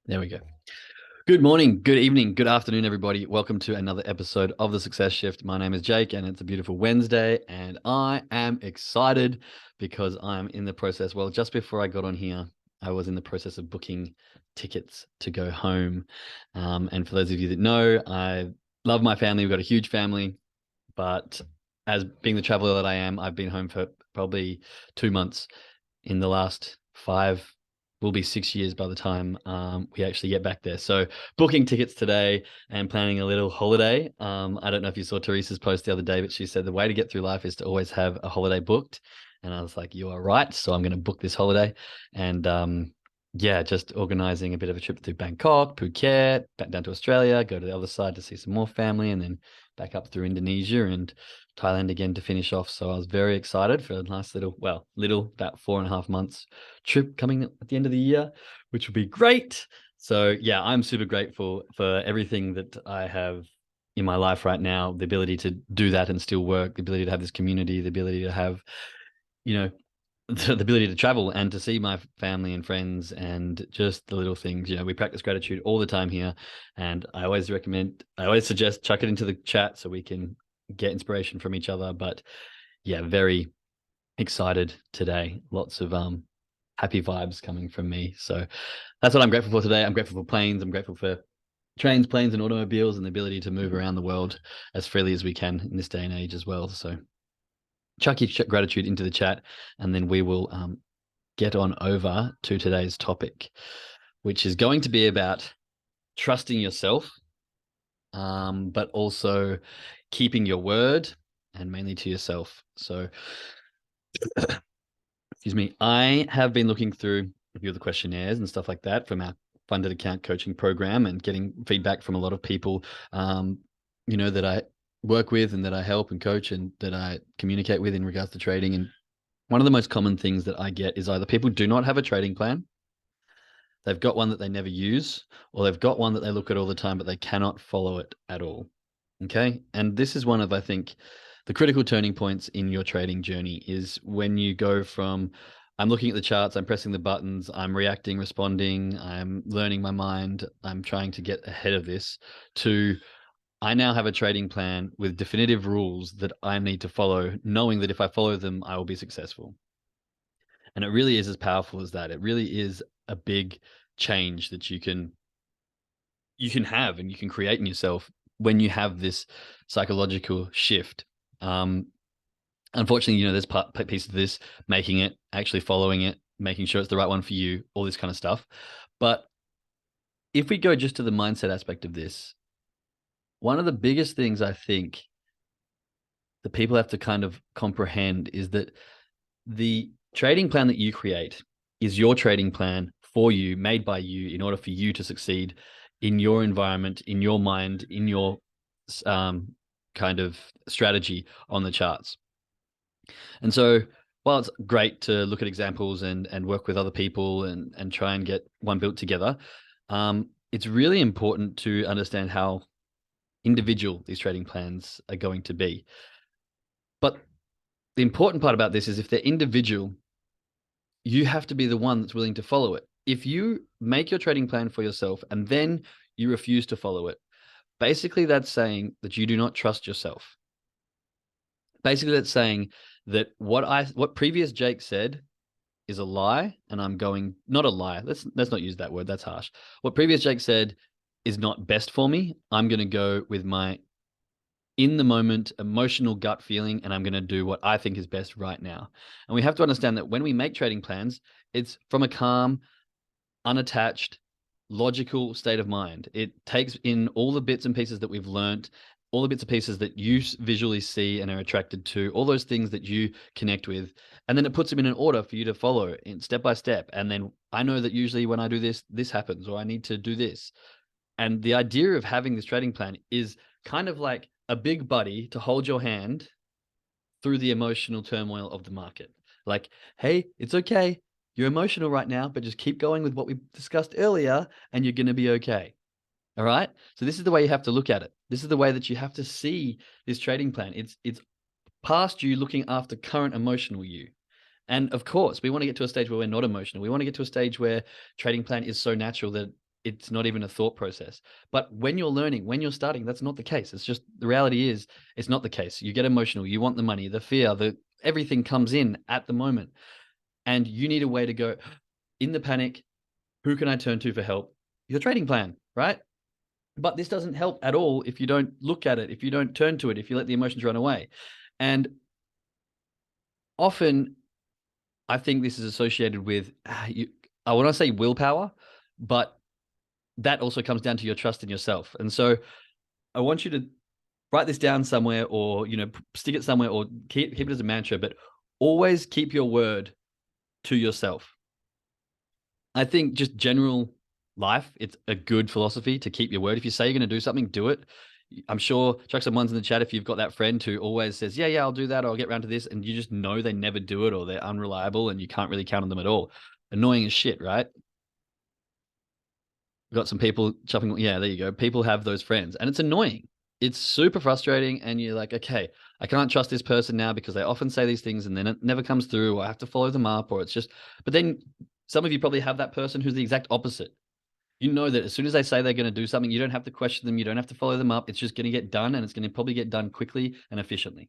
There we go. Good morning, good evening, good afternoon, everybody. Welcome to another episode of The Success Shift. My name is Jake, and it's a beautiful Wednesday, and I am excited because I'm in the process. Well, just before I got on here, I was in the process of booking tickets to go home. And for those of you that know, I love my family. We've got a huge family, but as being the traveler that I am, I've been home for probably 2 months in the last five, will be 6 years by the time we actually get back there. So booking tickets today and planning a little holiday. I don't know if you saw Teresa's post the other day, but she said the way to get through life is to always have a holiday booked. And I was like, you are right. So I'm going to book this holiday. And yeah, just organizing a bit of a trip through Bangkok, Phuket, back down to Australia, go to the other side to see some more family, and then back up through Indonesia and Thailand again to finish off. So I was very excited for a nice little, about 4.5 months trip coming at the end of the year, which will be great. So yeah, I'm super grateful for everything that I have in my life right now, the ability to do that and still work, the ability to have this community, the ability to have, you know, the ability to travel and to see my family and friends and just the little things. We practice gratitude all the time here. And I always suggest chuck it into the chat so we can get inspiration from each other. But yeah, very excited today. Lots of happy vibes coming from me. So that's what I'm grateful for today. I'm grateful for planes. I'm grateful for trains, planes, and automobiles, and the ability to move around the world as freely as we can in this day and age as well. So chuck your gratitude into the chat, and then we will get on over to today's topic, which is going to be about trusting yourself, but also keeping your word, and mainly to yourself. So, excuse me, I have been looking through a few of the questionnaires and stuff like that from our funded account coaching program and getting feedback from a lot of people, that I work with and that I help and coach and that I communicate with in regards to trading. And one of the most common things that I get is either people do not have a trading plan, they've got one that they never use, or they've got one that they look at all the time, but they cannot follow it at all. Okay. And this is one of, I think, the critical turning points in your trading journey is when you go from, I'm looking at the charts, I'm pressing the buttons, I'm reacting, responding, I'm learning my mind, I'm trying to get ahead of this, to I now have a trading plan with definitive rules that I need to follow, knowing that if I follow them, I will be successful. And it really is as powerful as that. It really is a big change that you can have and you can create in yourself when you have this psychological shift. Unfortunately, there's piece of this, making it, actually following it, making sure it's the right one for you, all this kind of stuff. But if we go just to the mindset aspect of this, one of the biggest things I think that people have to kind of comprehend is that the trading plan that you create is your trading plan for you, made by you in order for you to succeed in your environment, in your mind, in your kind of strategy on the charts. And so while it's great to look at examples and work with other people and try and get one built together, it's really important to understand how individual these trading plans are going to be. But the important part about this is if they're individual, you have to be the one that's willing to follow it. If you make your trading plan for yourself and then you refuse to follow it, basically that's saying that you do not trust yourself. Basically, that's saying that what previous Jake said is a lie, and I'm going, not a lie. Let's not use that word. That's harsh. What previous Jake said is not best for me. I'm going to go with my in the moment emotional gut feeling, and I'm going to do what I think is best right now. And we have to understand that when we make trading plans, it's from a calm, unattached, logical state of mind. It takes in all the bits and pieces that we've learned, all the bits and pieces that you visually see and are attracted to, all those things that you connect with, and then it puts them in an order for you to follow in step by step. And then I know that usually when I do this, this happens, or I need to do this. And the idea of having this trading plan is kind of like a big buddy to hold your hand through the emotional turmoil of the market. Like, hey, it's okay. You're emotional right now, but just keep going with what we discussed earlier and you're going to be okay. All right. So this is the way you have to look at it. This is the way that you have to see this trading plan. It's past you looking after current emotional you. And of course, we want to get to a stage where we're not emotional. We want to get to a stage where trading plan is so natural that it's not even a thought process. But when you're learning, when you're starting, that's not the case. It's just the reality is it's not the case. You get emotional, you want the money, the fear, everything comes in at the moment. And you need a way to go in the panic. Who can I turn to for help? Your trading plan, right? But this doesn't help at all if you don't look at it, if you don't turn to it, if you let the emotions run away. And often I think this is associated with, I want to say willpower, but that also comes down to your trust in yourself. And so I want you to write this down somewhere, or, stick it somewhere, or keep it as a mantra, but always keep your word to yourself. I think just general life, it's a good philosophy to keep your word. If you say you're going to do something, do it. I'm sure, chuck some ones in the chat if you've got that friend who always says, yeah, I'll do that, or I'll get around to this, and you just know they never do it, or they're unreliable and you can't really count on them at all. Annoying as shit, right? We've got some people chopping. Yeah, there you go. People have those friends, and it's annoying. It's super frustrating, and you're like, okay, I can't trust this person now because they often say these things and then it never comes through, or I have to follow them up, or it's just, but then some of you probably have that person who's the exact opposite. You know that as soon as they say they're going to do something, you don't have to question them. You don't have to follow them up. It's just going to get done, and it's going to probably get done quickly and efficiently.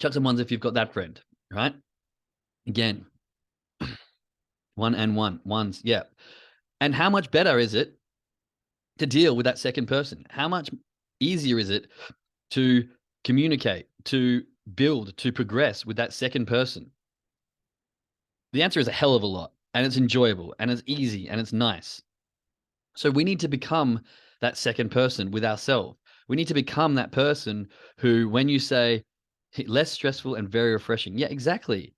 Chuck some ones if you've got that friend, right? Again, ones. Yeah. And how much better is it to deal with that second person? How much easier is it to communicate, to build, to progress with that second person? The answer is a hell of a lot, and it's enjoyable, and it's easy, and it's nice. So we need to become that second person with ourselves. We need to become that person who, when you say less stressful and very refreshing, yeah, exactly.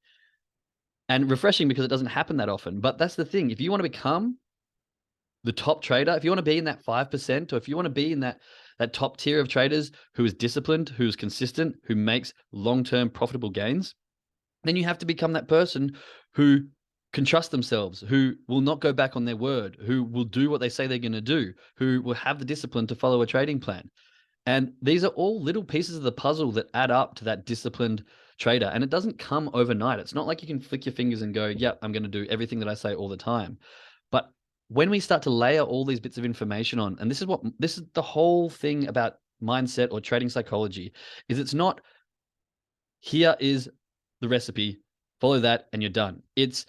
And refreshing because it doesn't happen that often. But that's the thing. If you want to become the top trader, if you want to be in that 5%, or if you want to be in that top tier of traders who is disciplined, who's consistent, who makes long-term profitable gains, then you have to become that person who can trust themselves, who will not go back on their word, who will do what they say they're going to do, who will have the discipline to follow a trading plan. And these are all little pieces of the puzzle that add up to that disciplined trader. And it doesn't come overnight. It's not like you can flick your fingers and go, yeah, I'm going to do everything that I say all the time. But when we start to layer all these bits of information on, and this is the whole thing about mindset or trading psychology, is it's not, here is the recipe, follow that and you're done. It's,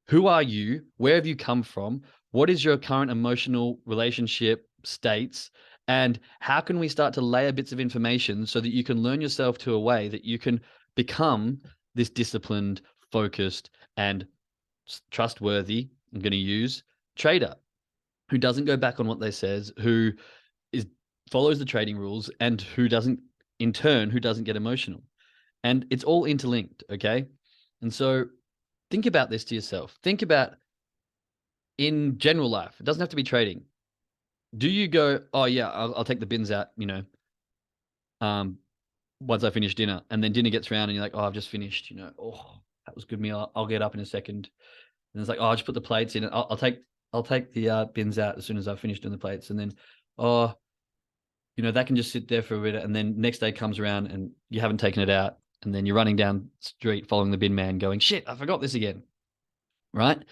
who are you? Where have you come from? What is your current emotional relationship states? And how can we start to layer bits of information so that you can learn yourself to a way that you can become this disciplined, focused, and trustworthy, I'm going to use, trader who doesn't go back on what they says, who follows the trading rules, and who doesn't get emotional. And it's all interlinked, okay? And so think about this to yourself. Think about in general life. It doesn't have to be trading. Do you go, oh yeah, I'll take the bins out, once I finish dinner, and then dinner gets around and you're like, oh, I've just finished, oh, that was a good meal. I'll get up in a second. And it's like, oh, I'll just put the plates in. I'll take the bins out as soon as I've finished doing the plates. And then, oh, that can just sit there for a bit. And then next day comes around and you haven't taken it out. And then you're running down the street following the bin man going, shit, I forgot this again. Right?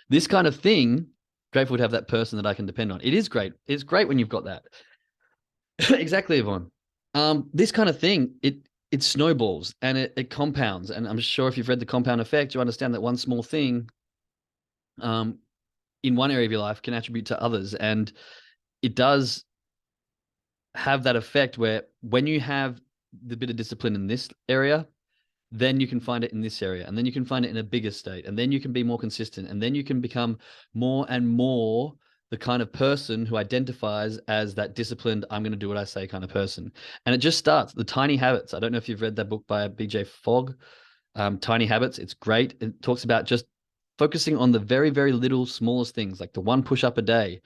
This kind of thing, grateful to have that person that I can depend on. It is great. It's great when you've got that. Exactly, Yvonne. This kind of thing, it snowballs and it compounds. And I'm sure if you've read The Compound Effect, you understand that one small thing in one area of your life can attribute to others. And it does have that effect where when you have the bit of discipline in this area, then you can find it in this area, and then you can find it in a bigger state, and then you can be more consistent, and then you can become more and more the kind of person who identifies as that disciplined, I'm going to do what I say kind of person. And it just starts, the tiny habits. I don't know if you've read that book by BJ Fogg, Tiny Habits. It's great. It talks about just focusing on the very, very little, smallest things, like the one push-up a day.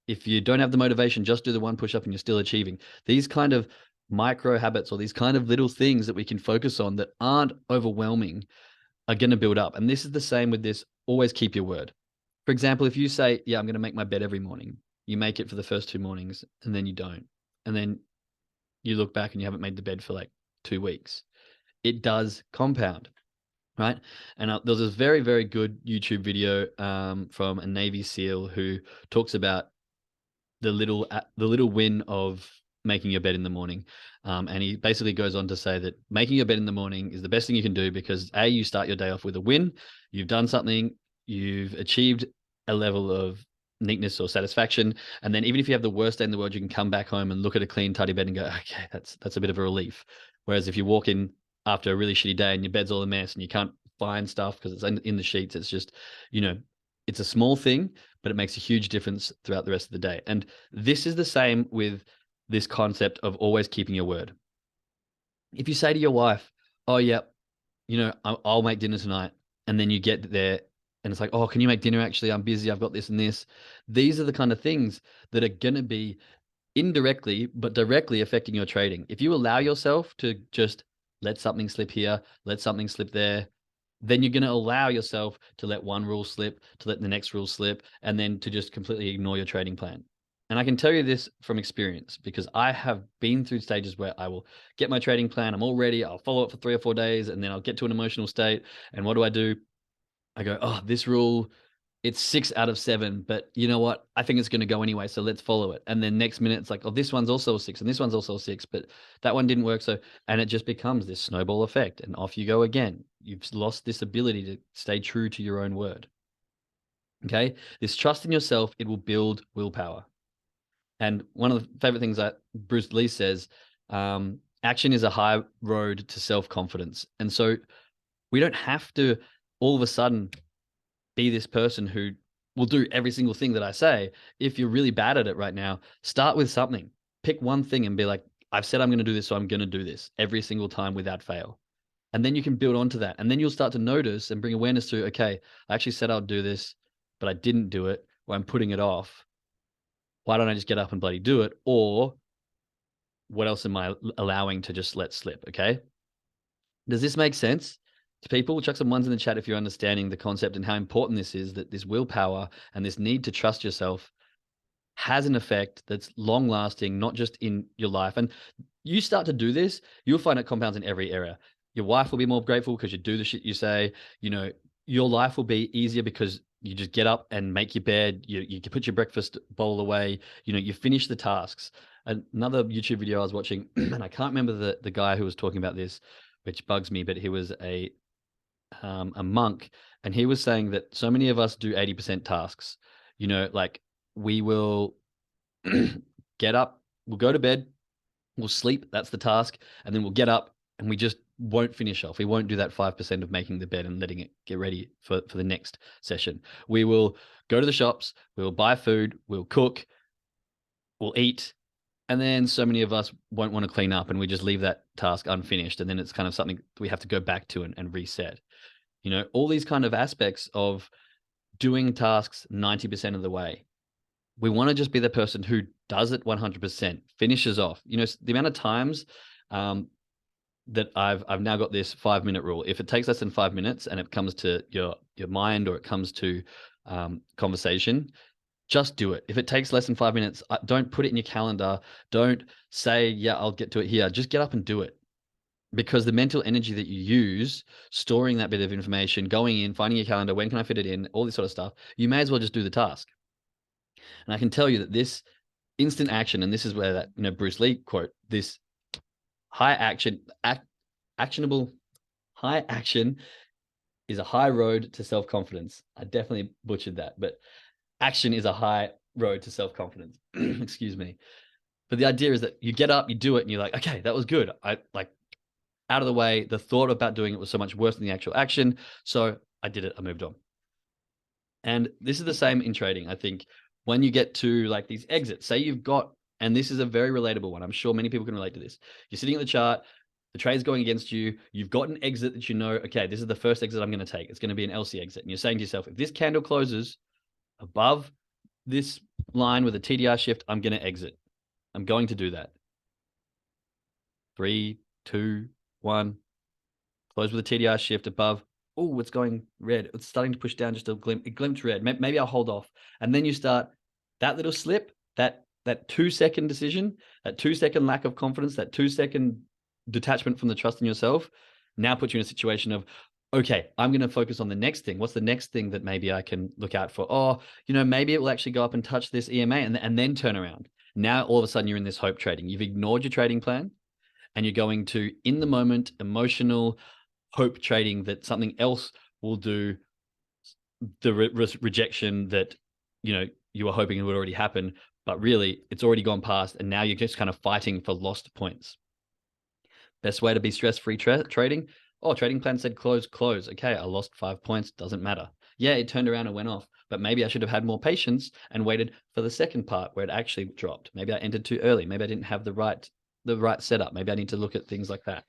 If you don't have the motivation, just do the one push-up and you're still achieving. These kind of micro habits, or these kind of little things that we can focus on that aren't overwhelming, are going to build up. And this is the same with this. Always keep your word. For example, if you say, yeah, I'm going to make my bed every morning, you make it for the first 2 mornings and then you don't. And then you look back and you haven't made the bed for like 2 weeks. It does compound. right? And there was this very, very good YouTube video from a Navy SEAL who talks about the little win of making your bed in the morning. And he basically goes on to say that making your bed in the morning is the best thing you can do because you start your day off with a win. You've done something, you've achieved a level of neatness or satisfaction. And then even if you have the worst day in the world, you can come back home and look at a clean, tidy bed and go, okay, that's a bit of a relief. Whereas if you walk in after a really shitty day and your bed's all a mess and you can't find stuff because it's in the sheets, it's just, it's a small thing, but it makes a huge difference throughout the rest of the day. And this is the same with this concept of always keeping your word. If you say to your wife, oh, yeah, I'll make dinner tonight. And then you get there and it's like, oh, can you make dinner? Actually, I'm busy. I've got this and this. These are the kind of things that are going to be indirectly, but directly affecting your trading. If you allow yourself to just let something slip here, let something slip there, then you're going to allow yourself to let one rule slip, to let the next rule slip, and then to just completely ignore your trading plan. And I can tell you this from experience because I have been through stages where I will get my trading plan. I'm all ready. I'll follow it for 3 or 4 days and then I'll get to an emotional state. And what do? I go, oh, this rule, it's 6 out of 7, but you know what? I think it's going to go anyway. So let's follow it. And then next minute it's like, oh, this one's also a 6 and this one's also a 6, but that one didn't work. So, and it just becomes this snowball effect and off you go again. You've lost this ability to stay true to your own word. Okay. This trust in yourself, it will build willpower. And one of the favorite things that Bruce Lee says, action is a high road to self-confidence. And so we don't have to all of a sudden be this person who will do every single thing that I say. If you're really bad at it right now, start with something. Pick one thing and be like, I've said I'm going to do this, so I'm going to do this every single time without fail. And then you can build onto that. And then you'll start to notice and bring awareness to, okay, I actually said I'll do this, but I didn't do it, or I'm putting it off. Why don't I just get up and bloody do it? Or what else am I allowing to just let slip? Okay. Does this make sense to people? Chuck some ones in the chat if you're understanding the concept and how important this is, that this willpower and this need to trust yourself has an effect that's long lasting, not just in your life. And you start to do this, you'll find it compounds in every area. Your wife will be more grateful because you do the shit you say. Your life will be easier because you just get up and make your bed. You put your breakfast bowl away. You finish the tasks. Another YouTube video I was watching, and I can't remember the guy who was talking about this, which bugs me, but he was a monk, and he was saying that so many of us do 80% tasks. Like we will get up, we'll go to bed, we'll sleep. That's the task, and then we'll get up and we just won't finish off. We won't do that 5% of making the bed and letting it get ready for the next session. We will go to the shops, we'll buy food, we'll cook, we'll eat. And then so many of us won't want to clean up and we just leave that task unfinished. And then it's kind of something we have to go back to and reset. All these kind of aspects of doing tasks 90% of the way. We want to just be the person who does it 100%, finishes off. The amount of times that I've now got this 5-minute rule. If it takes less than 5 minutes and it comes to your mind or it comes to conversation, just do it. If it takes less than 5 minutes, don't put it in your calendar. Don't say, yeah, I'll get to it here. Just get up and do it. Because the mental energy that you use, storing that bit of information, going in, finding your calendar, when can I fit it in, all this sort of stuff, you may as well just do the task. And I can tell you that this instant action, and this is where that Bruce Lee quote, this high action, actionable, high action is a high road to self-confidence. I definitely butchered that, but action is a high road to self-confidence. Excuse me. But the idea is that you get up, you do it, and you're like, okay, that was good. I like out of the way. The thought about doing it was so much worse than the actual action. So I did it. I moved on. And this is the same in trading. I think when you get to like these exits, say you've got, and this is a very relatable one. I'm sure many people can relate to this. You're sitting at the chart, the trade's going against you. You've got an exit that okay, this is the first exit I'm going to take. It's going to be an LC exit. And you're saying to yourself, if this candle closes above this line with a TDR shift, I'm going to exit. I'm going to do that. 3, 2, 1. Close with a TDR shift above. Oh, it's going red. It's starting to push down just a glimpse. It glimpsed red. Maybe I'll hold off. And then you start that little slip, that 2-second decision, that 2-second lack of confidence, that 2-second detachment from the trust in yourself now puts you in a situation of, okay, I'm going to focus on the next thing. What's the next thing that maybe I can look out for? Oh, maybe it will actually go up and touch this EMA and then turn around. Now, all of a sudden, you're in this hope trading. You've ignored your trading plan and you're going to, in the moment, emotional hope trading that something else will do the rejection that, you were hoping it would already happen, but really it's already gone past. And now you're just kind of fighting for lost points. Best way to be stress-free trading. Oh, trading plan said close, close. Okay, I lost 5 points. Doesn't matter. Yeah, it turned around and went off, but maybe I should have had more patience and waited for the second part where it actually dropped. Maybe I entered too early. Maybe I didn't have the right setup. Maybe I need to look at things like that.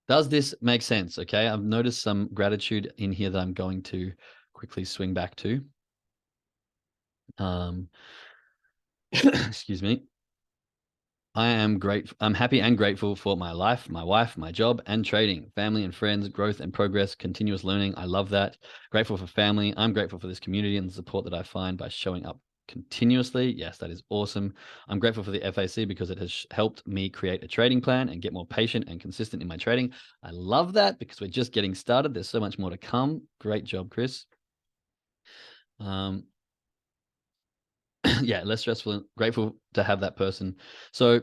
Does this make sense? Okay, I've noticed some gratitude in here that I'm going to quickly swing back to. Excuse me. I'm happy and grateful for my life, my wife, my job, and trading, family and friends, growth and progress, continuous learning. I love that. Grateful for family. I'm grateful for this community and the support that I find by showing up continuously. Yes, that is awesome. I'm grateful for the FAC because it has helped me create a trading plan and get more patient and consistent in my trading. I love that because we're just getting started. There's so much more to come. Great job, Chris. Yeah, less stressful. Grateful to have that person. So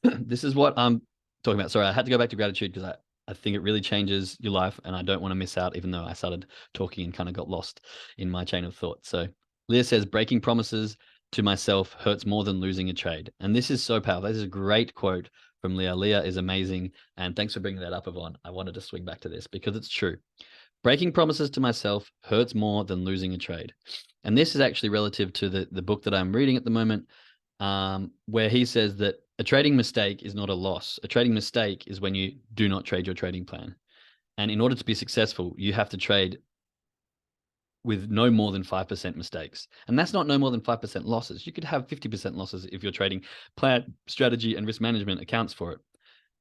this is what I'm talking about. Sorry, I had to go back to gratitude because I think it really changes your life and I don't want to miss out, even though I started talking and kind of got lost in my chain of thought. So Leah says, breaking promises to myself hurts more than losing a trade. And this is so powerful. This is a great quote from Leah. Leah is amazing. And thanks for bringing that up, Yvonne. I wanted to swing back to this because it's true. Breaking promises to myself hurts more than losing a trade. And this is actually relative to the book that I'm reading at the moment, where he says that a trading mistake is not a loss. A trading mistake is when you do not trade your trading plan. And in order to be successful, you have to trade with no more than 5% mistakes. And that's not no more than 5% losses. You could have 50% losses if your trading plan, strategy, and risk management accounts for it.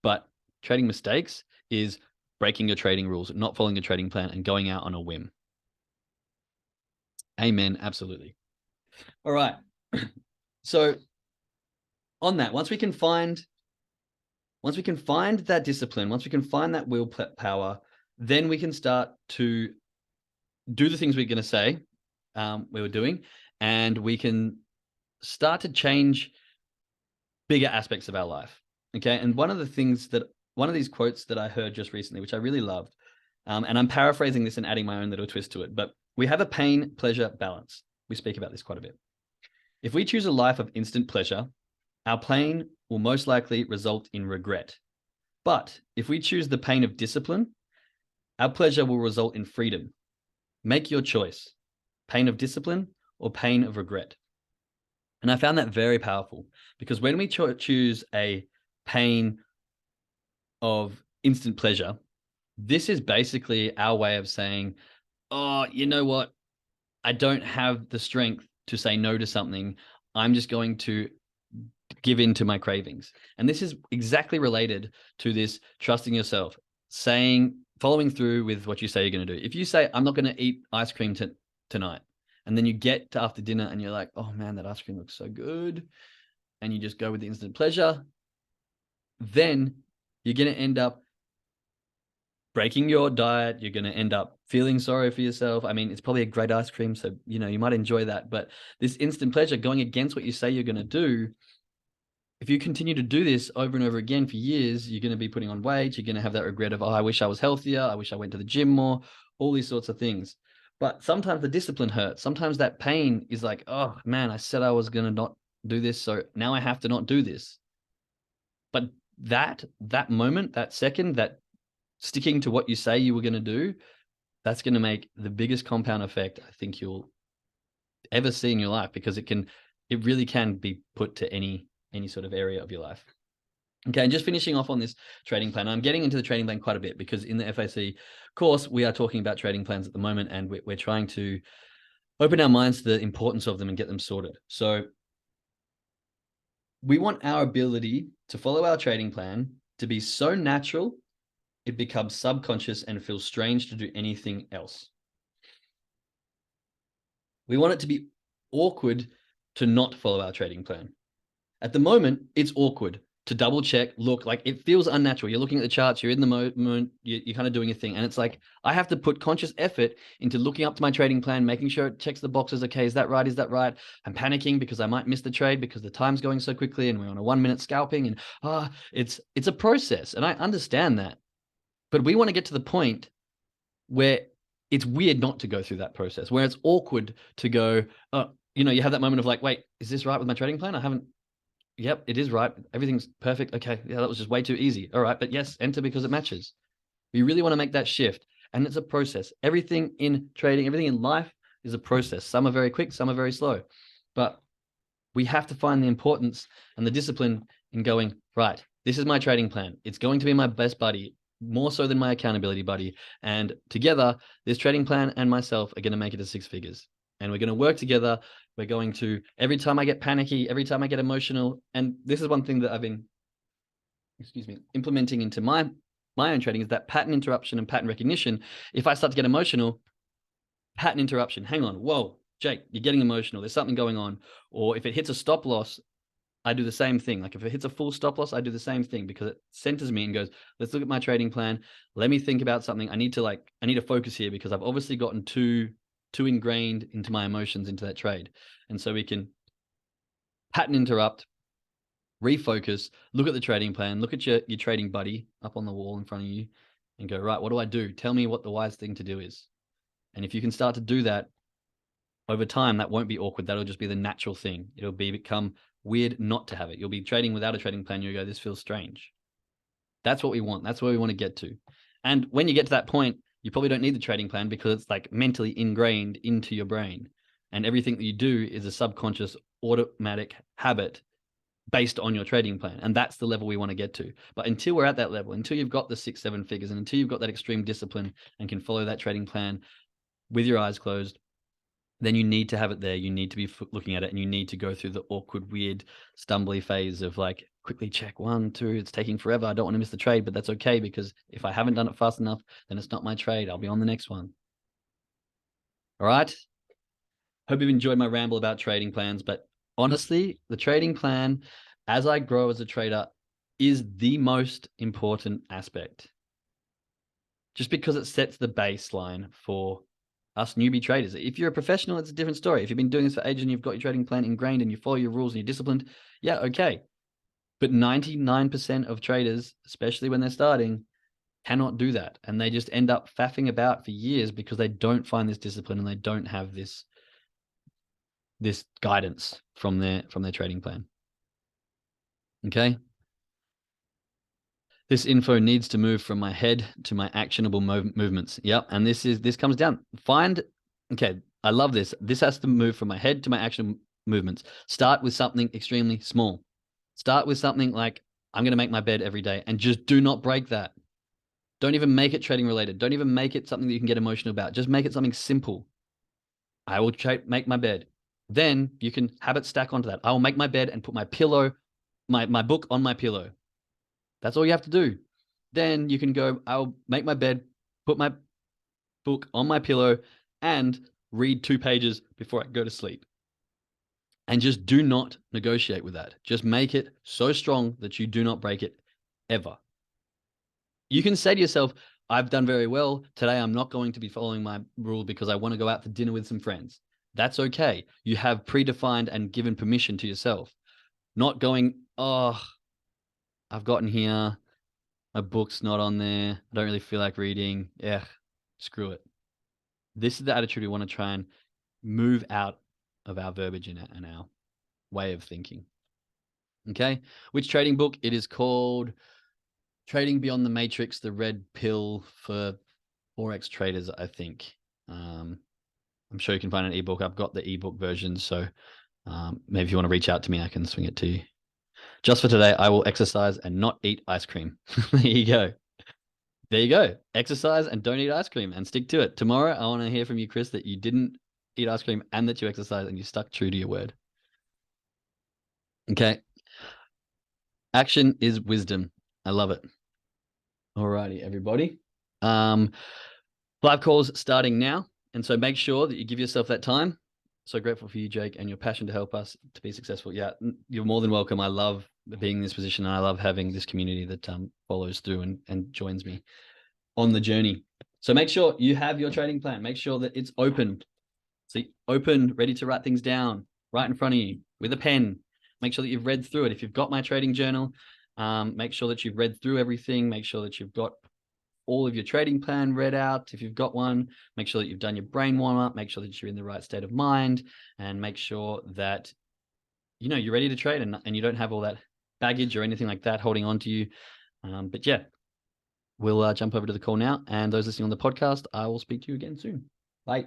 But trading mistakes is breaking your trading rules, not following your trading plan, and going out on a whim. Amen. Absolutely. All right. So on that, once we can find that discipline, once we can find that willpower, then we can start to do the things we're going to say we were doing, and we can start to change bigger aspects of our life. Okay. And one of these quotes that I heard just recently, which I really loved, and I'm paraphrasing this and adding my own little twist to it, but we have a pain-pleasure balance. We speak about this quite a bit. If we choose a life of instant pleasure, our pain will most likely result in regret. But if we choose the pain of discipline, our pleasure will result in freedom. Make your choice, pain of discipline or pain of regret. And I found that very powerful because when we choose a pain of instant pleasure, this is basically our way of saying, oh, you know what? I don't have the strength to say no to something. I'm just going to give in to my cravings. And this is exactly related to this trusting yourself, following through with what you say you're going to do. If you say, I'm not going to eat ice cream tonight, and then you get to after dinner and you're like, oh man, that ice cream looks so good, and you just go with the instant pleasure, then you're going to end up breaking your diet. You're going to end up feeling sorry for yourself. I mean, it's probably a great ice cream, so you might enjoy that, but this instant pleasure going against what you say you're going to do, if you continue to do this over and over again for years, you're going to be putting on weight. You're going to have that regret of, oh, I wish I was healthier. I wish I went to the gym more, all these sorts of things. But sometimes the discipline hurts. Sometimes that pain is like, oh man, I said I was going to not do this, so now I have to not do this. But that moment, that second, that sticking to what you say you were going to do, that's going to make the biggest compound effect I think you'll ever see in your life, because it really can be put to any sort of area of your life. Okay, and just finishing off on this trading plan. I'm getting into the trading plan quite a bit because in the FAC course, we are talking about trading plans at the moment, and we're trying to open our minds to the importance of them and get them sorted. So we want our ability to follow our trading plan to be so natural, it becomes subconscious and feels strange to do anything else. We want it to be awkward to not follow our trading plan. At the moment, it's awkward to double check, look, like it feels unnatural. You're looking at the charts, you're in the moment, you're kind of doing a thing. And it's like, I have to put conscious effort into looking up to my trading plan, making sure it checks the boxes. Okay, is that right? Is that right? I'm panicking because I might miss the trade because the time's going so quickly and we're on a 1 minute scalping, and it's a process. And I understand that, but we want to get to the point where it's weird not to go through that process, where it's awkward to go, you have that moment of like, wait, is this right with my trading plan? I haven't. Yep, it is right. Everything's perfect. Okay, yeah, that was just way too easy. All right, but yes, enter because it matches. We really want to make that shift, and it's a process. Everything in trading, everything in life is a process. Some are very quick, some are very slow, but we have to find the importance and the discipline in going, right, this is my trading plan. It's going to be my best buddy, more so than my accountability buddy. And together, this trading plan and myself are going to make it to 6 figures. And we're going to work together. We're going to, every time I get panicky, every time I get emotional, and this is one thing that I've been, implementing into my own trading, is that pattern interruption and pattern recognition. If I start to get emotional, pattern interruption, hang on, whoa, Jake, you're getting emotional. There's something going on. Or if it hits a stop loss, I do the same thing. Like if it hits a full stop loss, I do the same thing, because it centers me and goes, let's look at my trading plan. Let me think about something. I need to focus here, because I've obviously gotten too ingrained into my emotions into that trade. And so we can pattern interrupt, refocus, look at the trading plan, look at your trading buddy up on the wall in front of you and go, right, what do I do? Tell me what the wise thing to do is. And if you can start to do that over time, that won't be awkward. That'll just be the natural thing. It'll become weird not to have it. You'll be trading without a trading plan. You go, this feels strange. That's what we want. That's where we want to get to. And when you get to that point, you probably don't need the trading plan, because it's like mentally ingrained into your brain. And everything that you do is a subconscious automatic habit based on your trading plan. And that's the level we want to get to. But until we're at that level, until you've got the 6-7 figures, and until you've got that extreme discipline and can follow that trading plan with your eyes closed, then you need to have it there. You need to be looking at it, and you need to go through the awkward, weird, stumbly phase of like, quickly check 1, 2, it's taking forever. I don't want to miss the trade, but that's okay, because if I haven't done it fast enough, then it's not my trade. I'll be on the next one. All right. Hope you've enjoyed my ramble about trading plans, but honestly, the trading plan, as I grow as a trader, is the most important aspect, just because it sets the baseline for us newbie traders. If you're a professional, it's a different story. If you've been doing this for ages and you've got your trading plan ingrained and you follow your rules and you're disciplined, yeah, okay. But 99% of traders, especially when they're starting, cannot do that. And they just end up faffing about for years because they don't find this discipline and they don't have this guidance from their trading plan. Okay. This info needs to move from my head to my actionable movements. Yep. And this comes down. Okay, I love this. This has to move from my head to my action movements. Start with something extremely small. Start with something like, I'm going to make my bed every day, and just do not break that. Don't even make it trading related. Don't even make it something that you can get emotional about. Just make it something simple. I will make my bed. Then you can habit stack onto that. I will make my bed and put my pillow, my book on my pillow. That's all you have to do. Then you can go, I'll make my bed, put my book on my pillow, and read 2 pages before I go to sleep. And just do not negotiate with that. Just make it so strong that you do not break it ever. You can say to yourself, I've done very well. Today, I'm not going to be following my rule because I want to go out for dinner with some friends. That's okay. You have predefined and given permission to yourself. Not going, I've gotten here, my book's not on there, I don't really feel like reading. Yeah, screw it. This is the attitude we want to try and move out of our verbiage and our way of thinking. Okay. Which trading book? It is called Trading Beyond the Matrix, the Red Pill for Forex Traders, I think. I'm sure you can find an ebook. I've got the ebook version. So maybe if you want to reach out to me, I can swing it to you. Just for today, I will exercise and not eat ice cream. There you go. There you go. Exercise and don't eat ice cream, and stick to it. Tomorrow, I want to hear from you, Chris, that you didn't eat ice cream and that you exercise and you stuck true to your word. Okay. Action is wisdom. I love it. Alrighty, everybody. Live calls starting now. And so make sure that you give yourself that time. So grateful for you, Jake, and your passion to help us to be successful. Yeah, you're more than welcome. I love being in this position. And I love having this community that follows through and joins me on the journey. So make sure you have your trading plan. Make sure that it's open. See, open, ready to write things down right in front of you with a pen. Make sure that you've read through it. If you've got my trading journal, make sure that you've read through everything. Make sure that you've got all of your trading plan read out. If you've got one, make sure that you've done your brain warm up. Make sure that you're in the right state of mind, and make sure that you're ready to trade and you don't have all that baggage or anything like that holding on to you. But yeah, we'll jump over to the call now. And those listening on the podcast, I will speak to you again soon. Bye.